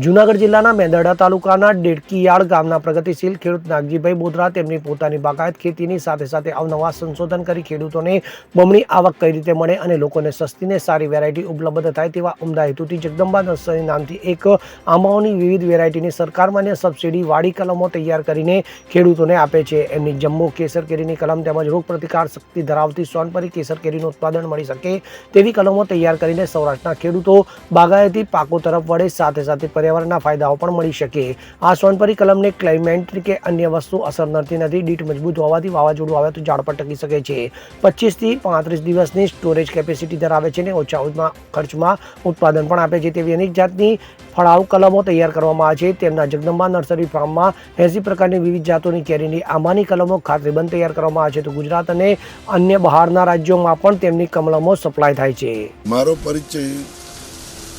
જૂનાગઢ જિલ્લાના મેંદરડા તાલુકાના ડેડકીયાળ ગામના પ્રગતિશીલ ખેડૂત નાગજીભાઈ બોદરા તેમની પોતાની બાગાયત ખેતીની સાથે સાથે અવનવા સંશોધન કરી ખેડૂતોને બમણી આવક કઈ રીતે મળે અને લોકોને સસ્તીને સારી વેરાયટી ઉપલબ્ધ થાય તેવા ઉમદા હેતુથી જગદંબા નર્સરી નામથી એક આંબાઓની વિવિધ વેરાયટીની સરકાર માન્ય સબસિડી વાળી કલમો તૈયાર કરીને ખેડૂતોને આપે છે। એમની જમ્બો કેસર કેરીની કલમ તેમજ રોગ પ્રતિકાર શક્તિ ધરાવતી સોનપરી કેસર કેરીનું ઉત્પાદન મળી શકે તેવી કલમો તૈયાર કરીને સૌરાષ્ટ્રના ખેડૂતો બાગાયતી પાકો તરફ વળે, સાથે સાથે पर्यावरणના ફાયદાઓ પણ મળી શકે। આ સોનપરી કલમને ક્લાઇમેટ કે અન્ય વસ્તુ અસર નથી નથી। દીઠ મજબૂત હોવાથી વાવાઝોડું આવે તો ઝાડ પર ટકી શકે છે। 25 થી 35 દિવસની સ્ટોરેજ કેપેસિટી ધરાવે છે અને ઓછા ખર્ચમાં ઉત્પાદન પણ આપે છે તેવી અનેક જાતની ફળાઉ કલમો તૈયાર કરવામાં આવે છે। તેમના જગદંબા નર્સરી ફાર્મમાં 80 પ્રકારની વિવિધ જાતોની કેરીની આંબાની કલમો ખાતરીબંધ તૈયાર કરવામાં આવે છે તો ગુજરાત અને અન્ય બહારના રાજ્યોમાં પણ તેમની કલમો સપ્લાય થાય છે। મારો પરિચય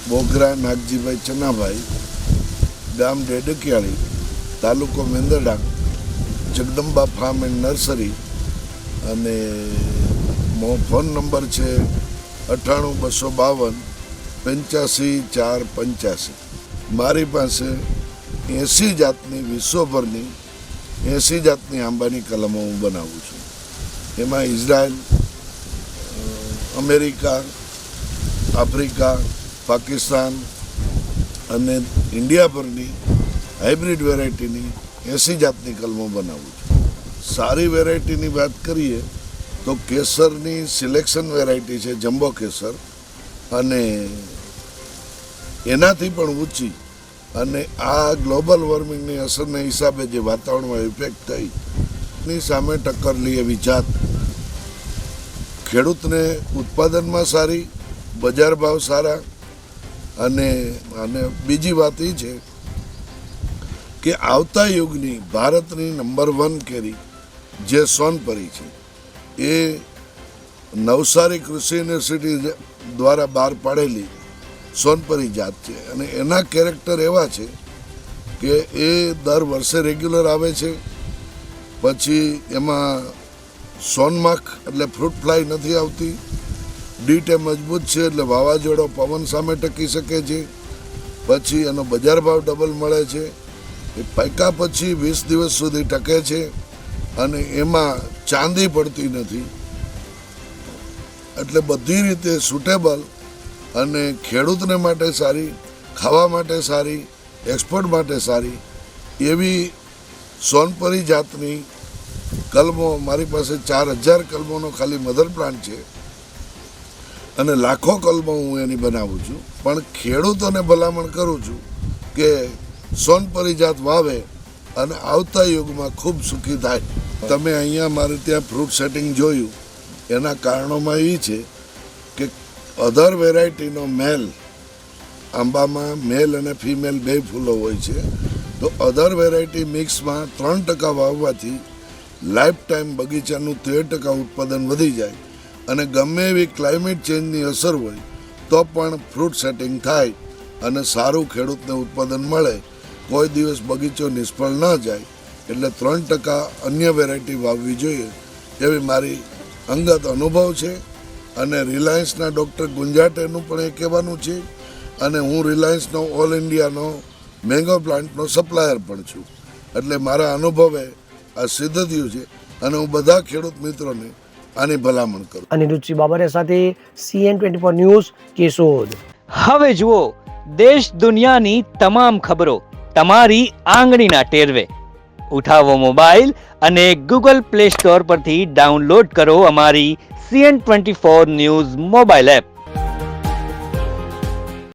બોગરા નાગજીભાઈ ચનાભાઈ, ગામ ડેડકીયાળી, તાલુકો Mendarda, Jagdamba farm and nursery અને ફોન નંબર છે 98 252 85 485। મારી પાસે 80 જાતની વિશ્વભરની 80 જાતની આંબાની કલમો હું બનાવું છું। એમાં ઇઝરાયલ, અમેરિકા, આફ્રિકા, પાકિસ્તાન અને ઇન્ડિયા પરની હાઇબ્રિડ વેરાયટીની 80 જાતની કલમો બનાવું છું। સારી વેરાયટીની વાત કરીએ તો કેસરની સિલેક્શન વેરાયટી છે જમ્બો કેસર, અને એનાથી પણ ઊંચી અને આ ગ્લોબલ વોર્મિંગની અસરના હિસાબે જે વાતાવરણમાં ઇફેક્ટ થઈ એની સામે ટક્કર લે એવી જાત, ખેડૂતને ઉત્પાદનમાં સારી, બજાર ભાવ સારા, અને બીજી વાત એ છે કે આવતા યુગની ભારતની નંબર 1 કેરી જે સોનપરી છે એ નવસારી કૃષિ યુનિવર્સિટી દ્વારા બહાર પાડેલી સોનપરી જાત છે અને એના કેરેક્ટર એવા છે કે એ દર વર્ષે રેગ્યુલર આવે છે। પછી એમાં સોનમાખ એટલે ફ્રૂટ ફ્લાય નથી આવતી, ડીટે મજબૂત છે એટલે વાવાઝોડો પવન સામે ટકી શકે છે। પછી એનો બજાર ભાવ ડબલ મળે છે, એ પાક્યા પછી 20 દિવસ સુધી ટકે છે અને એમાં ચાંદી પડતી નથી, એટલે બધી રીતે સુટેબલ અને ખેડૂતને માટે સારી, ખાવા માટે સારી, એક્સપોર્ટ માટે સારી એવી સોનપરી જાતની કલમો મારી પાસે 4000 કલમોનો ખાલી મધર પ્લાન્ટ છે અને લાખો કલમો હું એની બનાવું છું। પણ ખેડૂતોને ભલામણ કરું છું કે સોનપરી જાત વાવે અને આવતા યુગમાં ખૂબ સુખી થાય। તમે અહીંયા મારે ત્યાં ફ્રૂટ સેટિંગ જોયું, એના કારણોમાં એ છે કે અધર વેરાયટીનો મેલ, આંબામાં મેલ અને ફિમેલ બે ફૂલો હોય છે, તો અધર વેરાયટી મિક્સમાં 3% વાવવાથી લાઈફ ટાઈમ બગીચાનું 13% ઉત્પાદન વધી જાય અને ગમે એવી ક્લાઇમેટ ચેન્જની અસર હોય તો પણ ફ્રૂટ સેટિંગ થાય અને સારું ખેડૂતને ઉત્પાદન મળે, કોઈ દિવસ બગીચો નિષ્ફળ ન જાય। એટલે 3% અન્ય વેરાયટી વાવવી જોઈએ એવી મારી અંગત અનુભવ છે અને રિલાયન્સના ડૉક્ટર ગુંજાટેનું પણ એ કહેવાનું છે અને હું રિલાયન્સનો ઓલ ઇન્ડિયાનો મેંગો પ્લાન્ટનો સપ્લાયર પણ છું, એટલે મારા અનુભવે આ સિદ્ધ થયું છે અને હું બધા ખેડૂત મિત્રોને આની ભલામણ કરું। અનિરુદ્ધસિંહ બાબરિયા સાથે CN24 ન્યૂઝ, કેશોદ। હવે જુઓ દેશ દુનિયાની તમામ ખબરો તમારી આંગળીના ટેરવે। ઉઠાવો મોબાઈલ અને Google Play Store પરથી ડાઉનલોડ કરો અમારી CN24 ન્યૂઝ મોબાઈલ એપ।